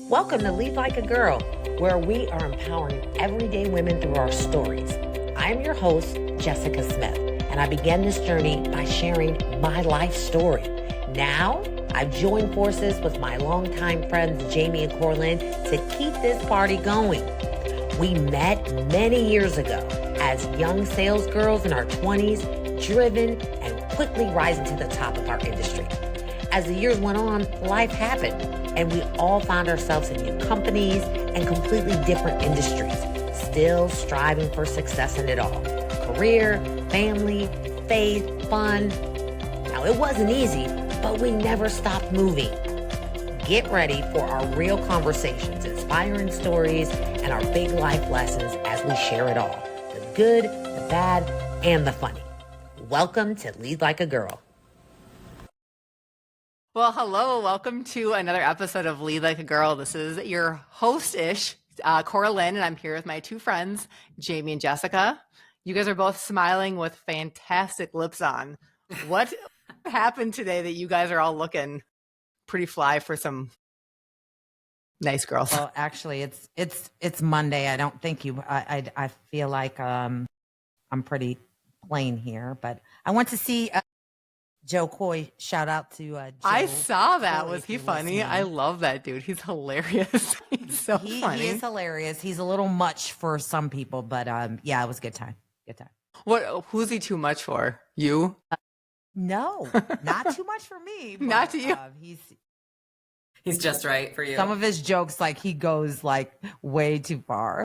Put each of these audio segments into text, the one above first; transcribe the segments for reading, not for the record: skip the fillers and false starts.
Welcome to Lead Like a Girl, where we are empowering everyday women through our stories. I'm your host, Jessica Smith, and I began this journey by sharing my life story. Now, I've joined forces with my longtime friends, Jamie and Corlin, to keep this party going. We met many years ago as young sales girls in our 20s, driven and quickly rising to the top of our industry. As the years went on, life happened, and we all found ourselves in new companies and completely different industries, still striving for success in it all. Career, family, faith, fun. Now, it wasn't easy, but we never stopped moving. Get ready for our real conversations, inspiring stories, and our big life lessons as we share it all. The good, the bad, and the funny. Welcome to Lead Like a Girl. Well, hello. Welcome to another episode of Lead Like a Girl. This is your host-ish, Cora Lynn, and I'm here with my two friends, Jamie and Jessica. You guys are both smiling with fantastic lips on. What happened today that you guys are all looking pretty fly for some nice girls? Well, actually, it's Monday. I don't think you. I feel like I'm pretty plain here, but I went to see Joe Coy. Shout out to Joe. I saw that. Coy, Was he if you're funny? listening. I love that dude. He's hilarious. He's so funny. He is hilarious. He's a little much for some people, but yeah, it was a good time. Good time. What? Who's he too much for? You? No, not too much for me. But, Not to you. He's just right for you. Some of his jokes, like he goes like way too far.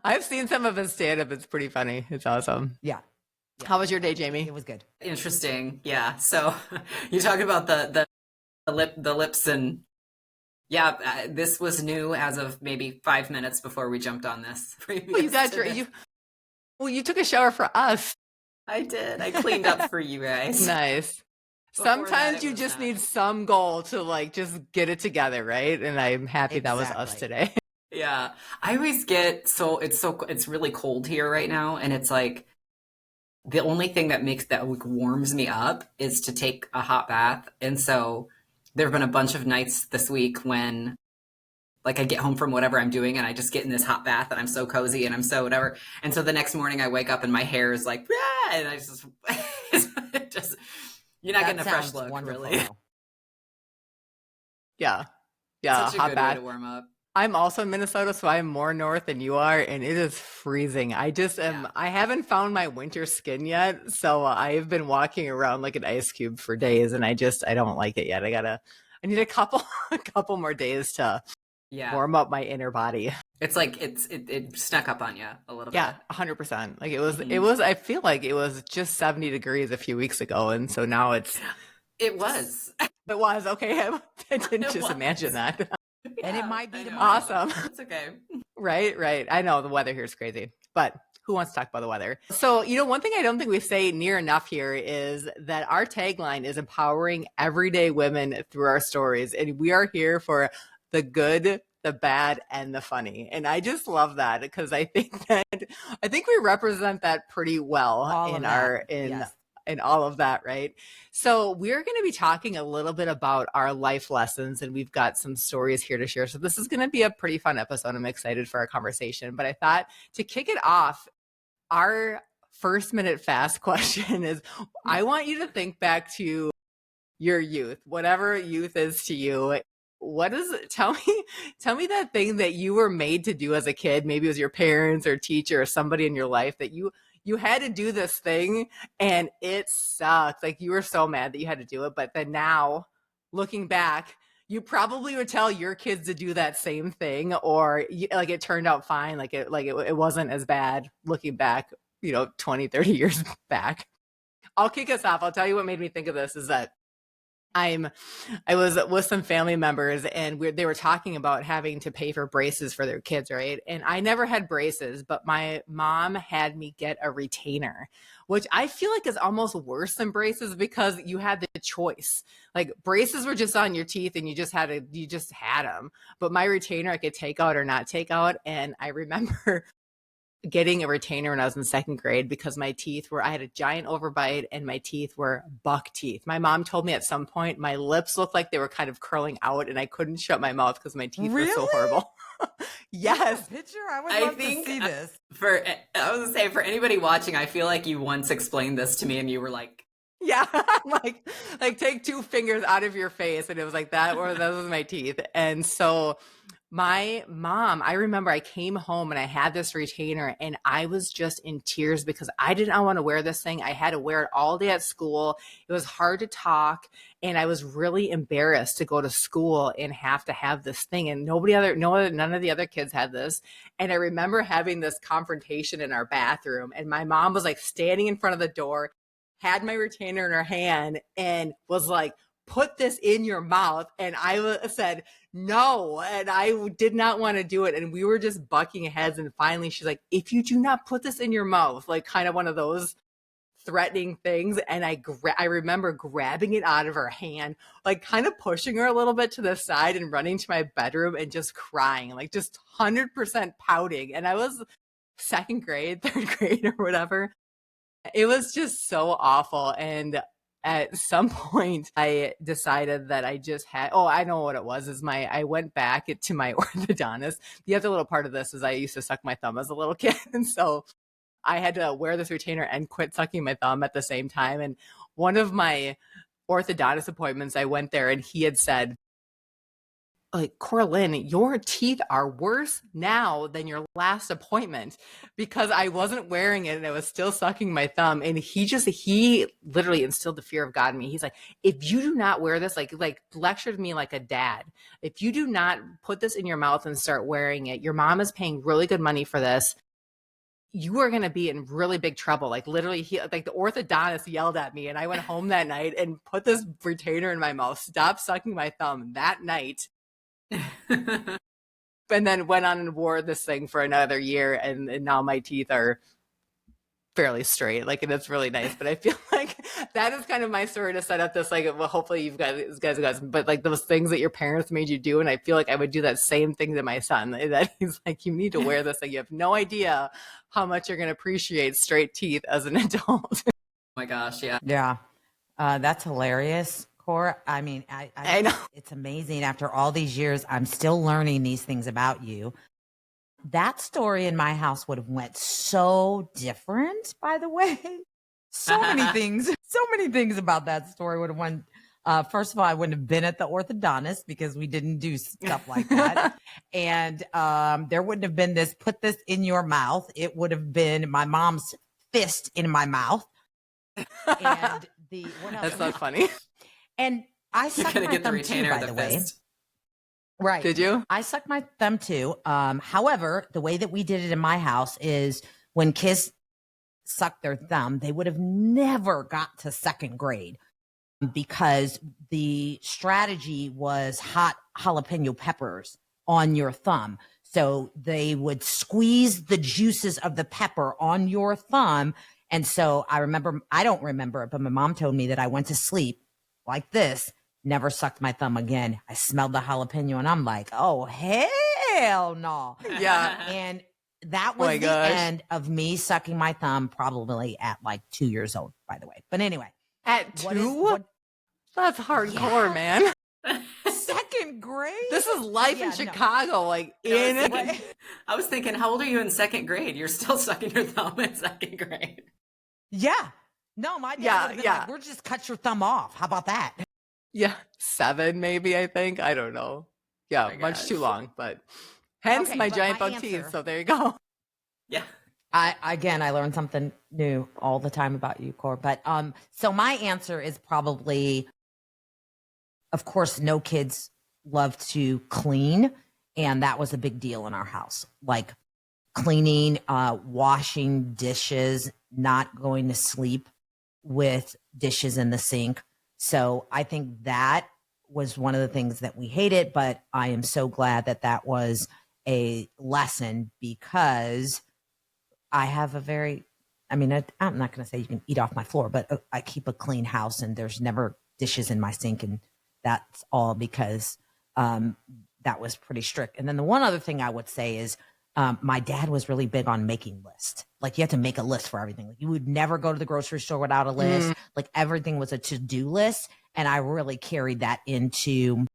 I've seen some of his stand-up. It's pretty funny. It's awesome. Yeah. How was your day, Jamie? It was good. Interesting. Yeah. So you talking about the lips and this was new as of maybe 5 minutes before we jumped on this. Well, you got you took a shower for us. I did. I cleaned up for you guys. Nice. Before that, Sometimes it you was just not. need some goal to like just get it together, right? And I'm happy that was us Exactly. today. Yeah. I always get it's really cold here right now, and it's like the only thing that warms me up is to take a hot bath. And so there have been a bunch of nights this week when like I get home from whatever I'm doing and I just get in this hot bath and I'm so cozy and I'm so whatever. And so the next morning I wake up and my hair is like, ah, and I just, just you're not That getting a fresh sounds look, wonderful, really. though. Yeah. Yeah. Such a Hot good way bath. to warm up. I'm also in Minnesota, so I'm more north than you are, and it is freezing. I just am, Yeah. I haven't found my winter skin yet, so I've been walking around like an ice cube for days, and I don't like it yet. I need a couple more days to Yeah. warm up my inner body. It's like it snuck up on you a little Yeah, bit. 100%. Like it was, I feel like it was just 70 degrees a few weeks ago, and so now it was. was, okay. I didn't It just was. imagine that. And it Yeah, might be I know. tomorrow. Awesome. It's okay. Right. I know the weather here is crazy, but who wants to talk about the weather? So, one thing I don't think we say near enough here is that our tagline is empowering everyday women through our stories. And we are here for the good, the bad, and the funny. And I just love that because I think we represent that pretty well All in of our, that. Yes. and all of that, right? So we're going to be talking a little bit about our life lessons, and we've got some stories here to share. So this is going to be a pretty fun episode. I'm excited for our conversation. But I thought to kick it off, our first minute fast question is, I want you to think back to your youth, whatever youth is to you. Tell me that thing that you were made to do as a kid. Maybe it was your parents or teacher or somebody in your life that you had to do this thing and it sucked. Like you were so mad that you had to do it. But then now looking back, you probably would tell your kids to do that same thing, or like it turned out fine. Like it wasn't as bad looking back, 20, 30 years back. I'll kick us off. I'll tell you what made me think of this is that I was with some family members and they were talking about having to pay for braces for their kids, right? And I never had braces, but my mom had me get a retainer, which I feel like is almost worse than braces because you had the choice. Like braces were just on your teeth and you just had them. But my retainer I could take out or not take out. And I remember getting a retainer when I was in second grade because my teeth were, I had a giant overbite and my teeth were buck teeth. My mom told me at some point my lips looked like they were kind of curling out and I couldn't shut my mouth because my teeth were so horrible. Yes. Picture? I would love to see this. I was gonna say, for anybody watching, I feel like you once explained this to me and you were like, yeah, like take 2 fingers out of your face, and it was like that, or those was my teeth. And so my mom, I remember I came home and I had this retainer and I was just in tears because I did not want to wear this thing. I had to wear it all day at school. It was hard to talk. And I was really embarrassed to go to school and have to have this thing. And none of the other kids had this. And I remember having this confrontation in our bathroom and my mom was like standing in front of the door, had my retainer in her hand and was like, put this in your mouth. And I said, no. And I did not want to do it. And we were just bucking heads. And finally she's like, if you do not put this in your mouth, like kind of one of those threatening things. And I remember grabbing it out of her hand, like kind of pushing her a little bit to the side and running to my bedroom and just crying, like just 100% pouting. And I was second grade, third grade or whatever. It was just so awful. And at some point I decided that I just had, I know what it was, I went back to my orthodontist. The other little part of this is I used to suck my thumb as a little kid. And so I had to wear this retainer and quit sucking my thumb at the same time. And one of my orthodontist appointments, I went there and he had said, like, Coraline, your teeth are worse now than your last appointment, because I wasn't wearing it and I was still sucking my thumb. And he literally instilled the fear of God in me. He's like, if you do not wear this, like lectured me like a dad. If you do not put this in your mouth and start wearing it, your mom is paying really good money for this. You are going to be in really big trouble. Like literally the orthodontist yelled at me and I went home that night and put this retainer in my mouth, stopped sucking my thumb that night. And then went on and wore this thing for another year, and now my teeth are fairly straight, like, and it's really nice. But I feel like that is kind of my story to set up this, like, well, hopefully you guys have got some, but like those things that your parents made you do, and I feel like I would do that same thing to my son, that he's like, you need to wear this thing. You have no idea how much you're going to appreciate straight teeth as an adult. oh my gosh, yeah. Yeah. That's hilarious. I mean, I know. It's amazing. After all these years, I'm still learning these things about you. That story in my house would have went so different, by the way. So many things about that story would have went. First of all, I wouldn't have been at the orthodontist because we didn't do stuff like that. And there wouldn't have been this, put this in your mouth. It would have been my mom's fist in my mouth. And what else? That's not funny. And I sucked my thumb too, by the way. Right. Did you? I sucked my thumb too. However, the way that we did it in my house is when kids sucked their thumb, they would have never got to second grade because the strategy was hot jalapeno peppers on your thumb. So they would squeeze the juices of the pepper on your thumb. And so I don't remember it, but my mom told me that I went to sleep like this, never sucked my thumb again. I smelled the jalapeno and I'm like, oh, hell no. Yeah. And that was the end of me sucking my thumb, probably at like 2 years old, by the way. But anyway. At 2? That's hardcore, man. Second grade? This is life in Chicago. No. Like, I was thinking, how old are you in second grade? You're still sucking your thumb in second grade. Yeah. No, my dad would have been like, we're just cut your thumb off. How about that? Yeah. 7, maybe, I think. I don't know. Yeah, much too long. But hence my giant buck teeth. So there you go. Yeah. I learned something new all the time about you, Cor. But so my answer is probably, of course, no kids love to clean. And that was a big deal in our house. Like cleaning, washing dishes, not going to sleep with dishes in the sink. So I think that was one of the things that we hated, but I am so glad that that was a lesson because I have I'm not going to say you can eat off my floor, but I keep a clean house and there's never dishes in my sink. And that's all because that was pretty strict. And then the one other thing I would say is my dad was really big on making lists. Like you had to make a list for everything. Like you would never go to the grocery store without a list. Like everything was a to-do list. And I really carried that into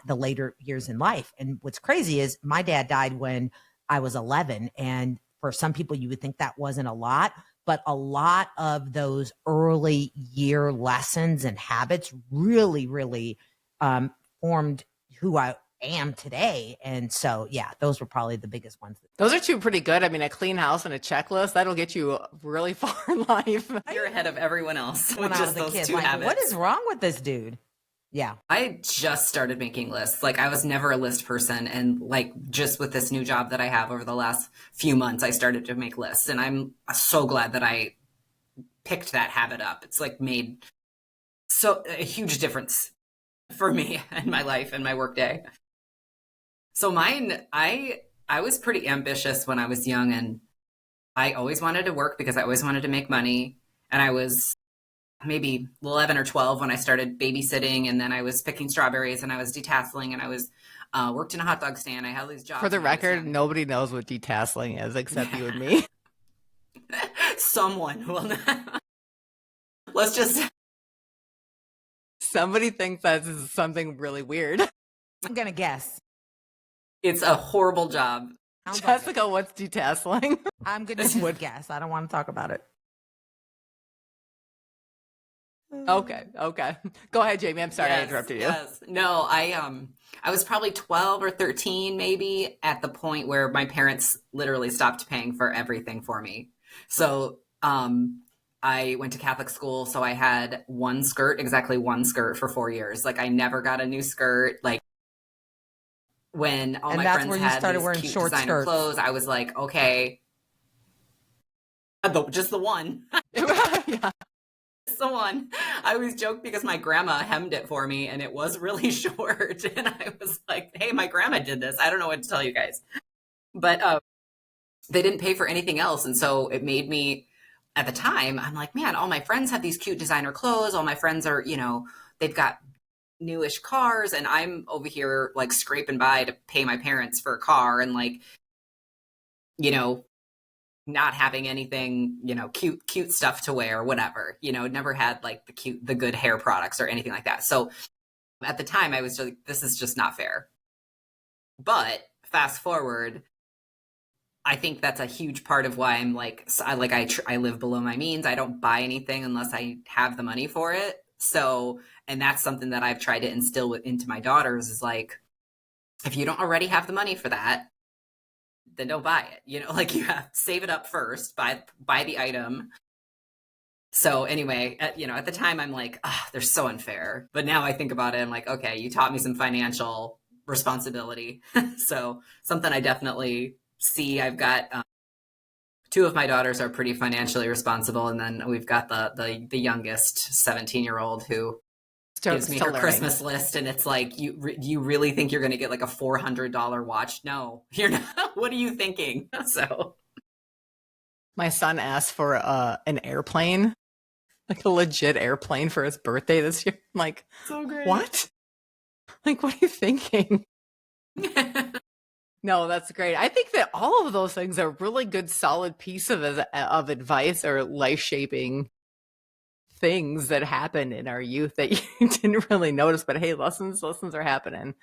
the later years in life. And what's crazy is my dad died when I was 11. And for some people, you would think that wasn't a lot, but a lot of those early year lessons and habits really, really formed who I am today. And so, yeah, those were probably the biggest ones. Those are two pretty good. I mean, a clean house and a checklist, that'll get you really far in life. You're ahead of everyone else with When I just was a those kid, two like, habits. what is wrong with this dude? Yeah. I just started making lists. Like I was never a list person. And like just with this new job that I have over the last few months, I started to make lists. And I'm so glad that I picked that habit up. It's like made a huge difference for me and my life and my workday. So mine, I was pretty ambitious when I was young, and I always wanted to work because I always wanted to make money. And I was maybe 11 or 12 when I started babysitting, and then I was picking strawberries, and I was detasseling, and I was worked in a hot dog stand. I had all these jobs. For the record, nobody knows what detasseling is except you and me. Someone will not. Let's just. Somebody thinks that this is something really weird. I'm going to guess. It's a horrible job. Jessica, what's detasseling? I'm going to guess. I don't want to talk about it. Okay. Go ahead, Jamie. I'm sorry I interrupted you. Yes. No, I was probably 12 or 13 maybe at the point where my parents literally stopped paying for everything for me. So I went to Catholic school, so I had exactly one skirt for 4 years. Like I never got a new skirt. Like when all my friends had these wearing cute short designer skirts. clothes, I was like, okay, just the one. Yeah. The one. I always joke because my grandma hemmed it for me and it was really short. And I was like, hey, my grandma did this. I don't know what to tell you guys. But they didn't pay for anything else. And so it made me, at the time, I'm like, man, all my friends have these cute designer clothes. All my friends are, they've got newish cars. And I'm over here like scraping by to pay my parents for a car and like, not having anything, cute stuff to wear, whatever, never had like the good hair products or anything like that. So at the time I was just like, this is just not fair. But fast forward, I think that's a huge part of why I'm like, I live below my means. I don't buy anything unless I have the money for it. So, and that's something that I've tried to instill into my daughters is like, if you don't already have the money for that, then don't buy it. Like you have to save it up first, buy the item. So anyway, at the time I'm like, they're so unfair. But now I think about it, I'm like, okay, you taught me some financial responsibility. So something I definitely see. I've got two of my daughters are pretty financially responsible. And then we've got the youngest 17-year-old who gives me her Christmas list, and it's like, you really think you're going to get like a $400 watch? No, you're not. What are you thinking? So my son asked for an airplane, like a legit airplane for his birthday this year. I'm like, so great. What? Like, what are you thinking? No, that's great. I think that all of those things are really good, solid piece of advice or life-shaping things that happen in our youth that you didn't really notice, but hey, lessons are happening.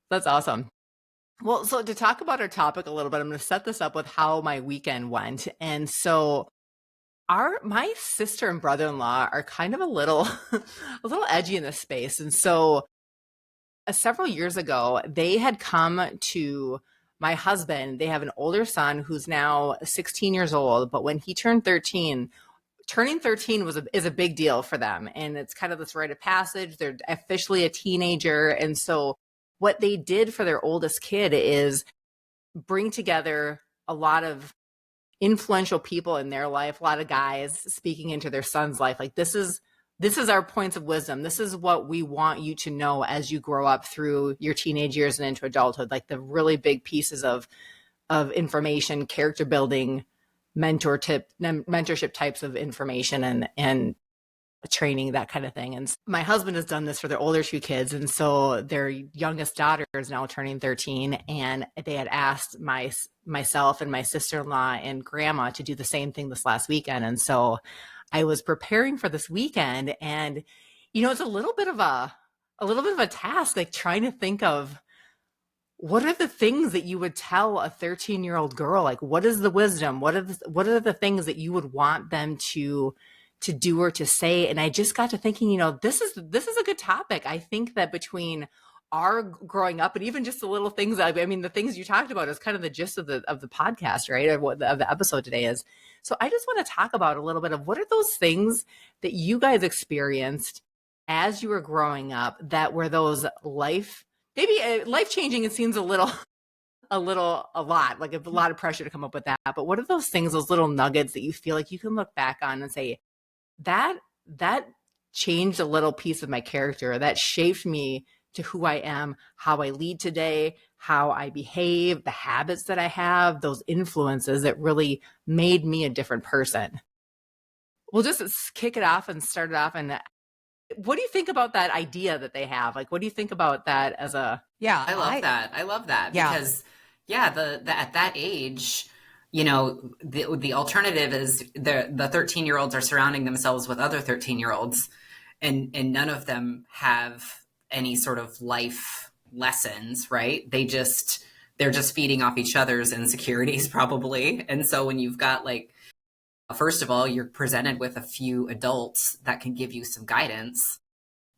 That's awesome. Well, so to talk about our topic a little bit, I'm going to set this up with how my weekend went. And so my sister and brother-in-law are kind of a little edgy in this space. And so several years ago, they had come to my husband. They have an older son who's now 16 years old, but when he turned 13, turning 13 is a big deal for them. And it's kind of this rite of passage. They're officially a teenager. And so what they did for their oldest kid is bring together a lot of influential people in their life, a lot of guys speaking into their son's life. Like, this is our points of wisdom. This is what we want you to know as you grow up through your teenage years and into adulthood, like the really big pieces of information, character building, mentorship types of information and training, that kind of thing. And my husband has done this for their older two kids. And so their youngest daughter is now turning 13. And they had asked myself and my sister-in-law and grandma to do the same thing this last weekend. And so I was preparing for this weekend, and, it's a little bit of a task, like trying to think of what are the things that you would tell a 13-year-old girl? Like, what is the wisdom? What are the things that you would want them to do or to say? And I just got to thinking, this is a good topic. I think that between our growing up and even just the little things, the things you talked about is kind of the gist of the podcast, right? Of what the episode today is. So I just want to talk about a little bit of what are those things that you guys experienced as you were growing up that were those maybe life-changing. It seems a lot, like a lot of pressure to come up with that. But what are those things, those little nuggets that you feel like you can look back on and say, that changed a little piece of my character, that shaped me to who I am, how I lead today, how I behave, the habits that I have, those influences that really made me a different person? We'll just kick it off and start it off. And what do you think about that idea that they have? Like, what do you think about that as a... Yeah, I love that Yeah. because at that age, the alternative is the 13-year-olds are surrounding themselves with other 13-year-olds, and none of them have any sort of life lessons, right? They're just feeding off each other's insecurities probably. And so when you've got, like, first of all, you're presented with a few adults that can give you some guidance.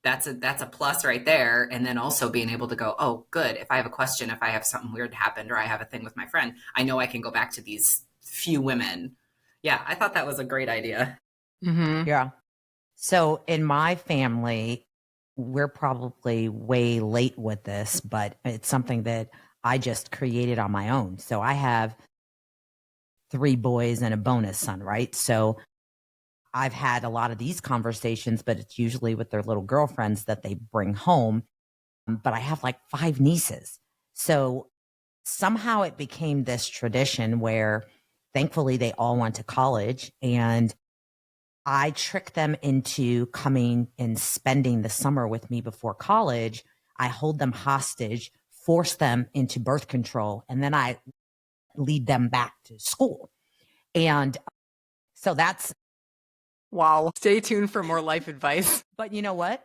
That's a plus right there. And then also being able to go, oh, good. If I have a question, if I have something weird happened, or I have a thing with my friend, I know I can go back to these few women. Yeah, I thought that was a great idea. Mm-hmm. Yeah. So in my family, we're probably way late with this, but it's something that I just created on my own. So I have 3 boys and a bonus son, right? So I've had a lot of these conversations, but it's usually with their little girlfriends that they bring home. But I have like 5 nieces. So somehow it became this tradition where thankfully they all went to college, and I tricked them into coming and spending the summer with me before college. I hold them hostage, force them into birth control, and then I lead them back to school. And so that's... Wow. Stay tuned for more life advice. But you know what?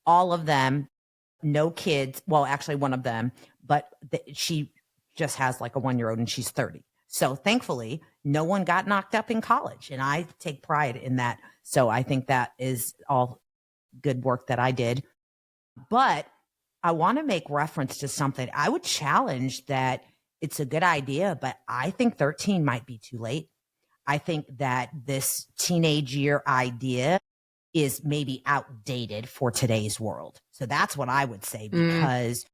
All of them, no kids. Well, actually one of them, but she just has like a 1-year-old and she's 30. So thankfully, no one got knocked up in college. And I take pride in that. So I think that is all good work that I did. But I want to make reference to something. I would challenge that it's a good idea, but I think 13 might be too late. I think that this teenage year idea is maybe outdated for today's world. So that's what I would say, because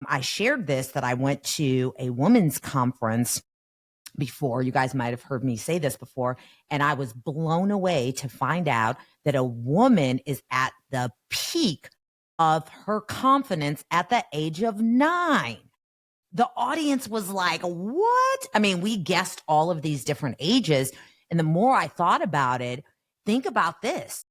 I shared this, that I went to a women's conference before. You guys might have heard me say this before. And I was blown away to find out that a woman is at the peak of her confidence at the age of 9. The audience was like, what? I mean, we guessed all of these different ages. And the more I thought about it, think about this.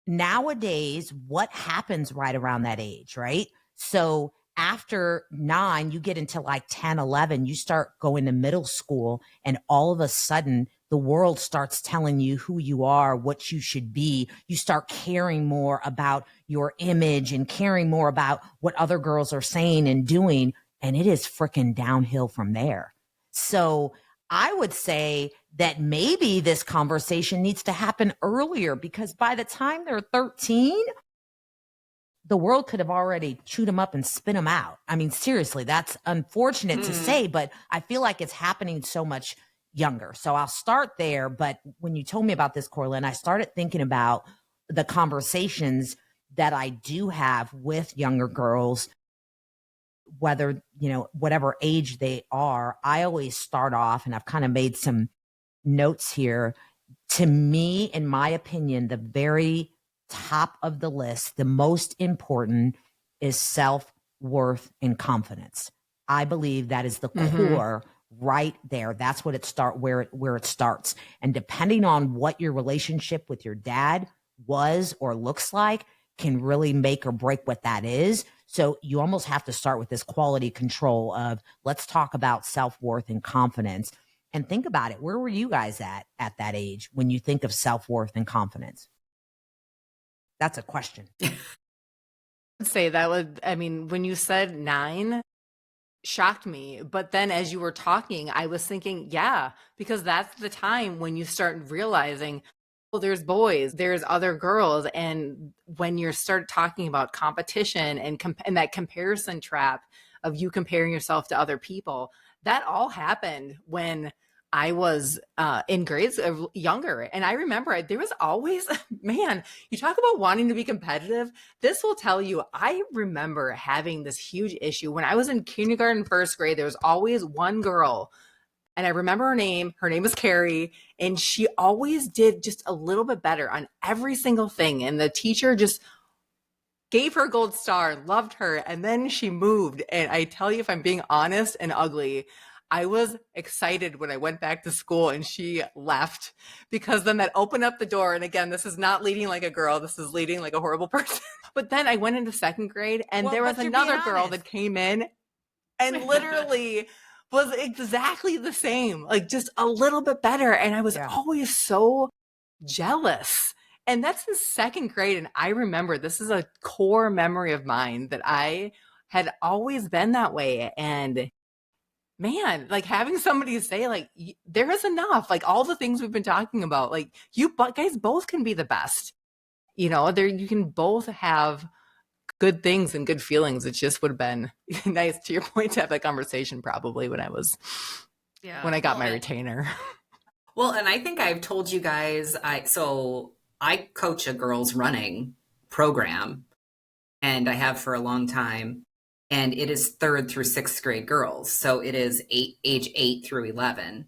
Nowadays, what happens right around that age, right? So after 9, you get into like 10, 11, you start going to middle school, and all of a sudden the world starts telling you who you are, what you should be. You start caring more about your image and caring more about what other girls are saying and doing. And it is freaking downhill from there. So I would say that maybe this conversation needs to happen earlier, because by the time they're 13, the world could have already chewed them up and spit them out. I mean, seriously, that's unfortunate to say, but I feel like it's happening so much younger. So I'll start there. But when you told me about this, Corlin, I started thinking about the conversations that I do have with younger girls, whether, whatever age they are. I always start off, and I've kind of made some notes here. To me, in my opinion, the very top of the list, the most important, is self-worth and confidence. I believe that is the core right there. That's what where it starts. And depending on what your relationship with your dad was or looks like can really make or break what that is. So you almost have to start with this quality control of, let's talk about self-worth and confidence. And think about it. Where were you guys at that age when you think of self-worth and confidence? That's a question. I'd say that would, I mean, when you said 9, shocked me. But then as you were talking, I was thinking, yeah, because that's the time when you start realizing, well, there's boys, there's other girls. And when you start talking about competition and that comparison trap of you comparing yourself to other people, that all happened when I was in grades younger. And I remember there was always, man, you talk about wanting to be competitive. This will tell you, I remember having this huge issue when I was in kindergarten, first grade. There was always one girl, and I remember her name. Her name was Carrie, and she always did just a little bit better on every single thing. And the teacher just gave her a gold star, loved her, and then she moved. And I tell you, if I'm being honest and ugly, I was excited when I went back to school and she left, because then that opened up the door. And again, this is not leading like a girl. This is leading like a horrible person. But then I went into second grade, and there was another girl that came in and literally was exactly the same, like just a little bit better. And I was always so jealous. And that's in second grade. And I remember, this is a core memory of mine, that I had always been that way. And man, like having somebody say, like, there is enough, like all the things we've been talking about, like you guys both can be the best, you know, there, you can both have good things and good feelings. It just would have been nice, to your point, to have that conversation probably when I got my retainer. Well, and I think I've told you guys, I coach a girls running program, and I have for a long time. And it is 3rd through 6th grade girls. So it is age 8 through 11.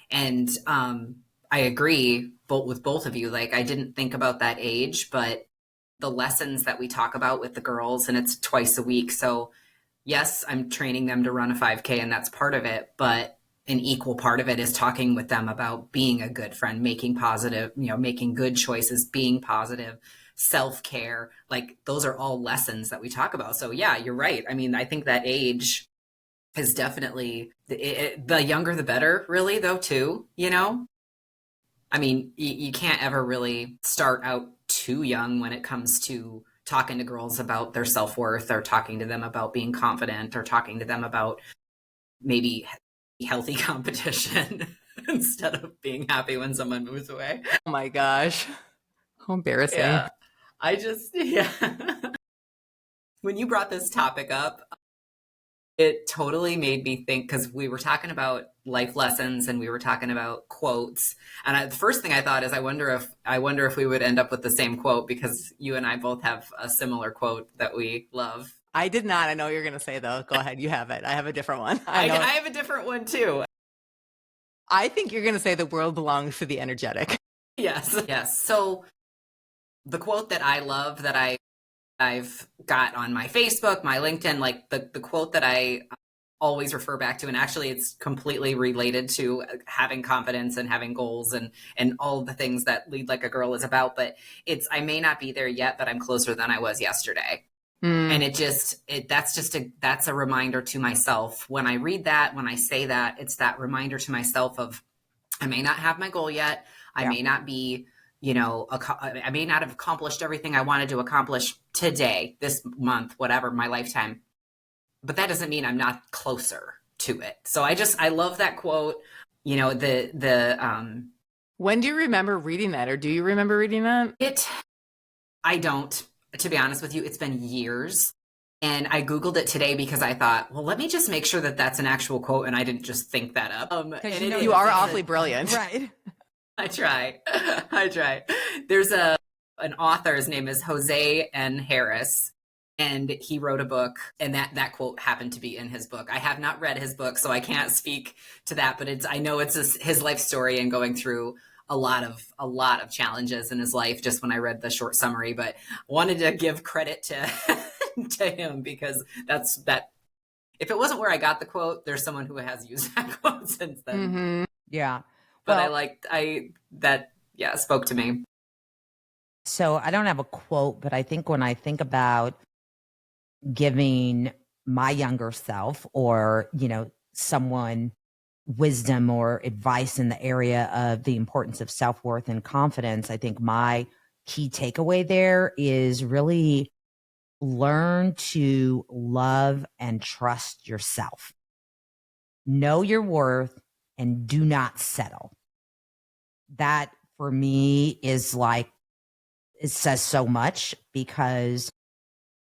And I agree with both of you. Like, I didn't think about that age, but the lessons that we talk about with the girls, and it's twice a week. So yes, I'm training them to run a 5K, and that's part of it. But an equal part of it is talking with them about being a good friend, making positive, making good choices, being positive, self-care. Like, those are all lessons that we talk about. So yeah, you're right. I mean, I think that age is definitely the younger the better, really, though, too, I mean, you can't ever really start out too young when it comes to talking to girls about their self-worth, or talking to them about being confident, or talking to them about maybe healthy competition instead of being happy when someone moves away. Oh my gosh. How embarrassing. Yeah. When you brought this topic up, it totally made me think, because we were talking about life lessons and we were talking about quotes. And the first thing I thought is, I wonder if we would end up with the same quote, because you and I both have a similar quote that we love. I did not. I know what you're going to say, though. Go ahead. You have it. I have a different one. I have a different one, too. I think you're going to say the world belongs to the energetic. Yes. So the quote that I love, that I've got on my Facebook, my LinkedIn, like the quote that I always refer back to, and actually it's completely related to having confidence and having goals and all the things that Lead Like a Girl is about, but it's, I may not be there yet, but I'm closer than I was yesterday. And that's a reminder to myself. When I read that, when I say that, it's that reminder to myself of, I may not have my goal yet. I may not be, I may not have accomplished everything I wanted to accomplish today, this month, whatever, my lifetime. But that doesn't mean I'm not closer to it. So I love that quote. When do you remember reading that, or do you remember reading that? I don't, to be honest with you. It's been years. And I Googled it today because I thought, well, let me just make sure that that's an actual quote and I didn't just think that up. You are awfully brilliant. Right. I try. There's an author, his name is Jose N. Harris, and he wrote a book, and that quote happened to be in his book. I have not read his book, so I can't speak to that, but I know it's his life story and going through a lot of challenges in his life, just when I read the short summary, but wanted to give credit to him, because that if it wasn't where I got the quote, there's someone who has used that quote since then. Mm-hmm. Yeah. But that spoke to me. So I don't have a quote, but I think when I think about giving my younger self or, someone wisdom or advice in the area of the importance of self-worth and confidence, I think my key takeaway there is really learn to love and trust yourself. Know your worth and do not settle. That for me is like, it says so much because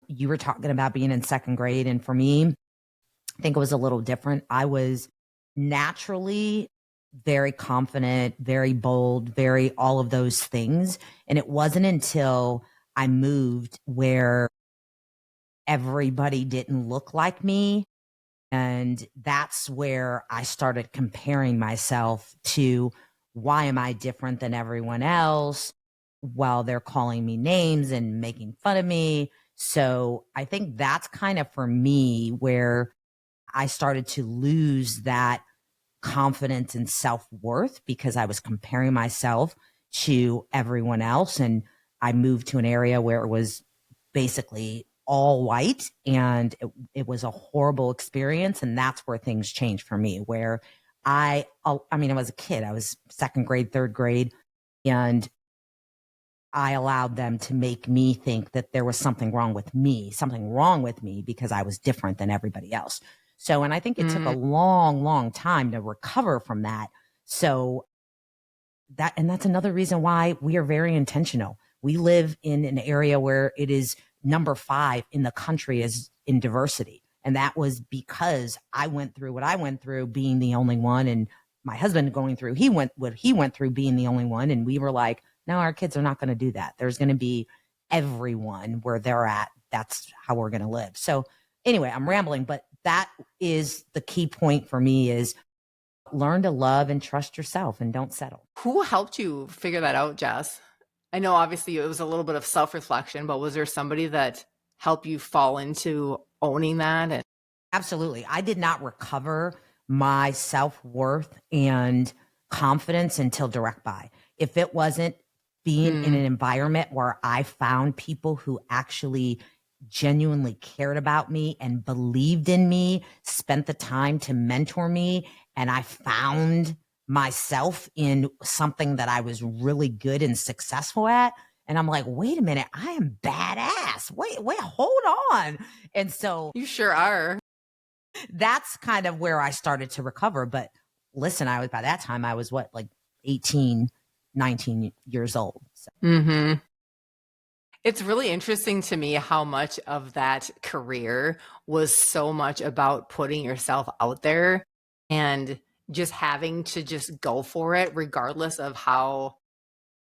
you were talking about being in second grade. And for me, I think it was a little different. I was naturally very confident, very bold, very all of those things. And it wasn't until I moved where everybody didn't look like me. And that's where I started comparing myself to why am I different than everyone else while they're calling me names and making fun of me. So I think that's kind of for me where I started to lose that confidence and self-worth because I was comparing myself to everyone else. And I moved to an area where it was basically all white and it was a horrible experience. And that's where things changed for me, where I was a kid, I was second grade, third grade, and I allowed them to make me think that there was something wrong with me because I was different than everybody else. So, and I think it took a long, long time to recover from that. So and that's another reason why we are very intentional. We live in an area where it is number 5 in the country is in diversity. And that was because I went through what I went through being the only one, and my husband going through what he went through being the only one. And we were like, no, our kids are not going to do that. There's going to be everyone where they're at. That's how we're going to live. So anyway, I'm rambling, but that is the key point for me is learn to love and trust yourself and don't settle. Who helped you figure that out, Jess? I know obviously it was a little bit of self-reflection, but was there somebody that helped you fall into owning that? And Absolutely. I did not recover my self-worth and confidence until direct buy. If it wasn't being in an environment where I found people who actually genuinely cared about me and believed in me, spent the time to mentor me, and I found myself in something that I was really good and successful at. And I'm like, wait a minute, I am badass. Wait, hold on. And so you sure are. that's kind of where I started to recover. But listen, by that time I was like 18, 19 years old. So. It's really interesting to me how much of that career was so much about putting yourself out there and just having to just go for it, regardless of how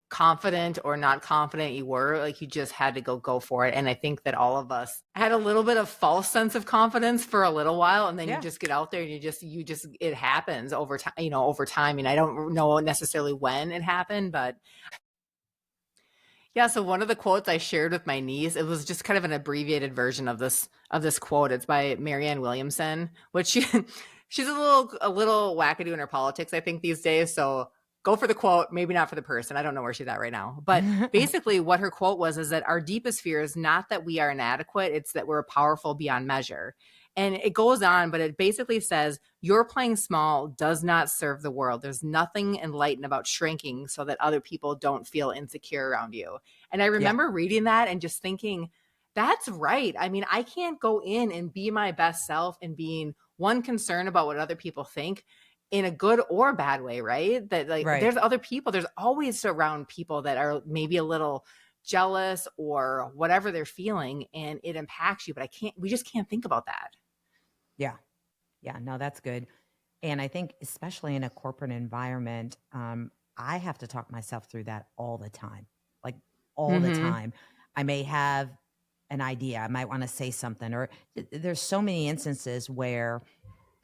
confident or not confident you were. Like you just had to go for it. And I think that all of us had a little bit of false sense of confidence for a little while, and then you just get out there and you just it happens over time, over time. And I don't know necessarily when it happened, but yeah, so one of the quotes I shared with my niece, it was just kind of an abbreviated version of this quote. It's by Marianne Williamson, which she's a little wackadoo in her politics, I think, these days. So go for the quote, maybe not for the person. I don't know where she's at right now. But basically what her quote was is that our deepest fear is not that we are inadequate, it's that we're powerful beyond measure. And it goes on, but it basically says, your playing small does not serve the world. There's nothing enlightened about shrinking so that other people don't feel insecure around you. And I remember reading that and just thinking, that's right. I mean, I can't go in and be my best self and being concerned about what other people think in a good or bad way, right? That there's other people, there's always around people that are maybe a little jealous or whatever they're feeling, and it impacts you, but we just can't think about that. Yeah, no, that's good. And I think especially in a corporate environment, I have to talk myself through that all the time, like all the time. I may have an idea, I might want to say something, or there's so many instances where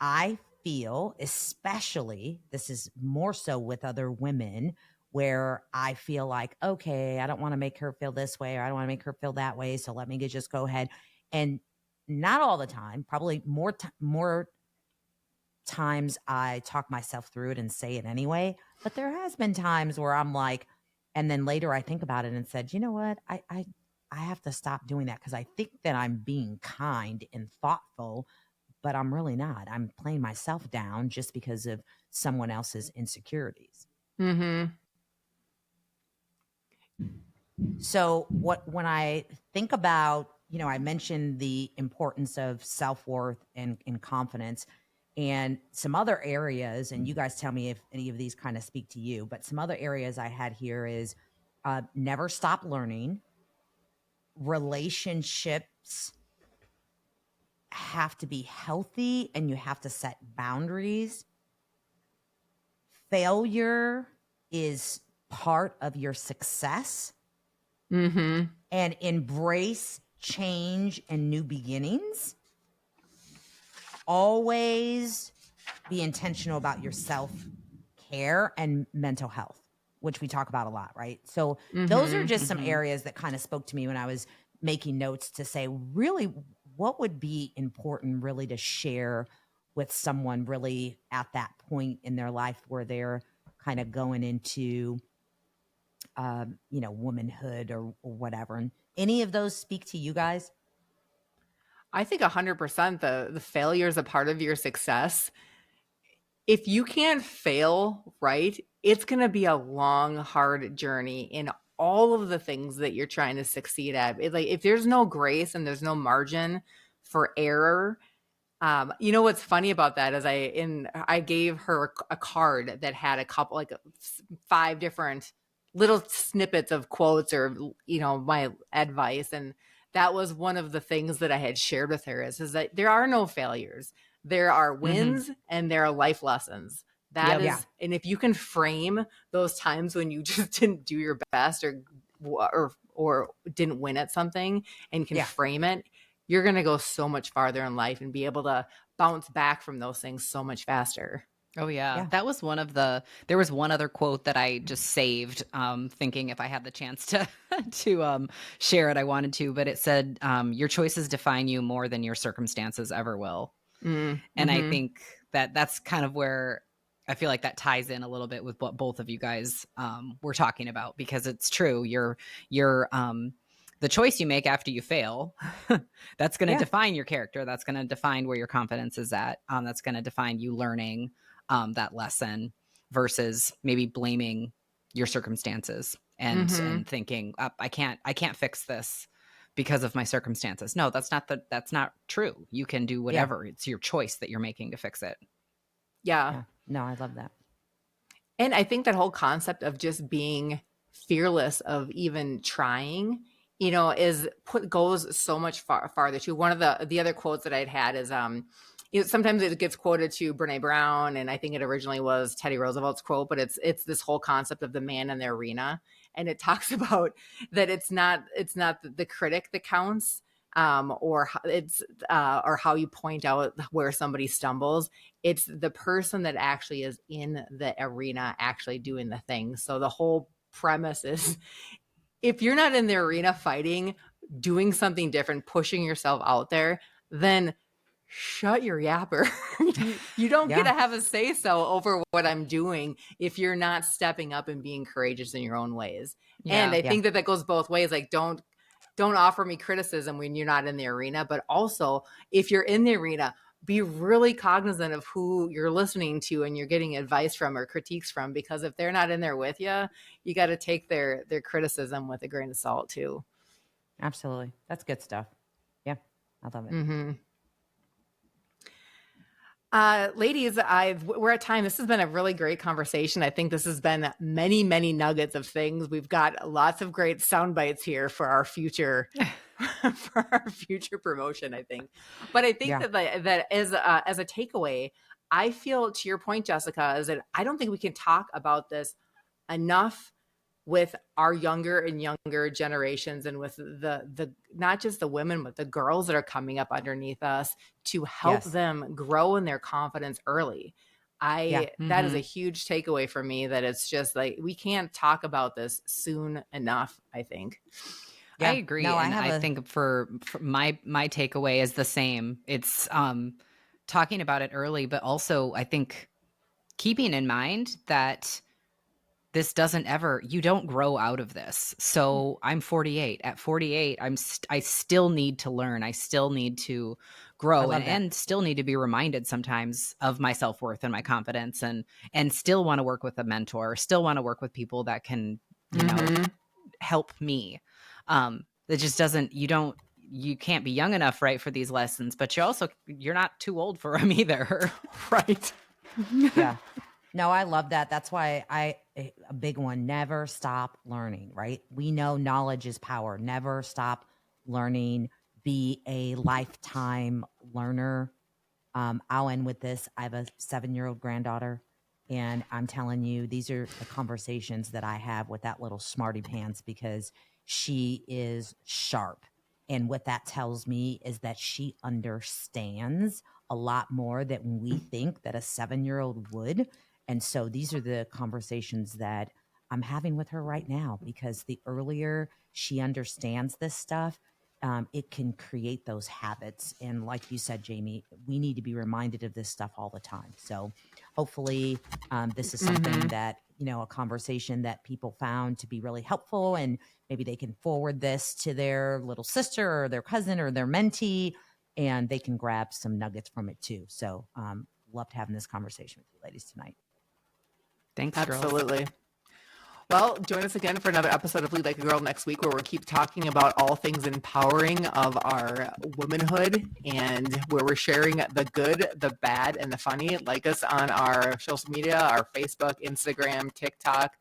I feel, especially this is more so with other women, where I feel like, okay, I don't want to make her feel this way, or I don't want to make her feel that way. So let me just go ahead. And not all the time, probably more times I talk myself through it and say it anyway. But there has been times where I'm like, And then later I think about it and said, you know what? I have to stop doing that because I think that I'm being kind and thoughtful, but I'm really not. I'm playing myself down just because of someone else's insecurities. Mm-hmm. So when I think about, I mentioned the importance of self-worth and confidence and some other areas, and you guys tell me if any of these kind of speak to you, but some other areas I had here is never stop learning. Relationships have to be healthy and you have to set boundaries. Failure is part of your success. Mm-hmm. And embrace change and new beginnings. Always be intentional about your self care and mental health, which we talk about a lot, right? So those are just some areas that kind of spoke to me when I was making notes to say, really, what would be important really to share with someone really at that point in their life where they're kind of going into womanhood or whatever. And any of those speak to you guys? I think 100% the failure is a part of your success. If you can't fail, right, it's going to be a long, hard journey in all of the things that you're trying to succeed at. Like if there's no grace and there's no margin for error, what's funny about that is I gave her a card that had a couple, like 5 different little snippets of quotes or my advice, and that was one of the things that I had shared with her is that there are no failures, there are wins, and there are life lessons. That Yep. is, and if you can frame those times when you just didn't do your best or didn't win at something and can frame it, you're going to go so much farther in life and be able to bounce back from those things so much faster. Oh yeah. That was there was one other quote that I just saved, thinking if I had the chance to, to share it, I wanted to, but it said, your choices define you more than your circumstances ever will. Mm-hmm. And I think that's kind of where I feel like that ties in a little bit with what both of you guys, were talking about, because it's true. The choice you make after you fail, that's going to define your character. That's going to define where your confidence is at. That's going to define you learning that lesson versus maybe blaming your circumstances and thinking, I can't fix this because of my circumstances. No, that's not true. You can do whatever. It's your choice that you're making to fix it. Yeah. No, I love that. And I think that whole concept of just being fearless of even trying, goes so much farther too. One of the other quotes that I'd had is, sometimes it gets quoted to Brene Brown, and I think it originally was Teddy Roosevelt's quote, but it's this whole concept of the man in the arena. And it talks about that it's not the critic that counts, or how you point out where somebody stumbles. It's the person that actually is in the arena actually doing the thing. So the whole premise is, if you're not in the arena fighting, doing something different, pushing yourself out there, then shut your yapper. You don't get to have a say so over what I'm doing if you're not stepping up and being courageous in your own ways. And I think that goes both ways. Like, don't offer me criticism when you're not in the arena, but also if you're in the arena, be really cognizant of who you're listening to and you're getting advice from or critiques from, because if they're not in there with you, you got to take their criticism with a grain of salt too. Absolutely. That's good stuff. Yeah. I love it. Mm-hmm. Ladies, we're at time. This has been a really great conversation. I think this has been many, many nuggets of things. We've got lots of great sound bites here for our future, for our future promotion, I think. But I think that as a takeaway, I feel, to your point, Jessica, is that I don't think we can talk about this enough with our younger and younger generations, and with the not just the women, but the girls that are coming up underneath us, to help them grow in their confidence early. That is a huge takeaway for me, that it's just like, we can't talk about this soon enough, I think. I agree. No, and I think for my takeaway is the same. It's talking about it early, but also I think keeping in mind that this doesn't ever, you don't grow out of this. So I'm 48. At 48, I still need to learn. I still need to grow and still need to be reminded sometimes of my self-worth and my confidence, and still want to work with a mentor, still want to work with people that can, you know, help me. It just doesn't, you can't be young enough, right, for these lessons, but you're not too old for them either. Right. Yeah. No, I love that. That's why a big one, never stop learning, right? We know knowledge is power. Never stop learning. Be a lifetime learner. I'll end with this. I have a 7-year-old granddaughter, and I'm telling you, these are the conversations that I have with that little smarty pants, because she is sharp. And what that tells me is that she understands a lot more than we think that a 7-year-old would. And so these are the conversations that I'm having with her right now, because the earlier she understands this stuff, it can create those habits. And like you said, Jamie, we need to be reminded of this stuff all the time. So hopefully this is something that, you know, a conversation that people found to be really helpful, and maybe they can forward this to their little sister or their cousin or their mentee, and they can grab some nuggets from it too. So loved having this conversation with you ladies tonight. Thanks, Absolutely. girls. Well, join us again for another episode of Lead Like a Girl next week, where we'll keep talking about all things empowering of our womanhood, and where we're sharing the good, the bad, and the funny. Like us on our social media, our Facebook, Instagram, TikTok,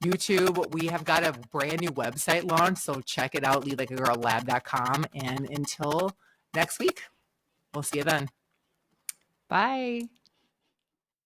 YouTube. We have got a brand new website launch, so check it out, leadlikeagirllab.com. And until next week, we'll see you then. Bye.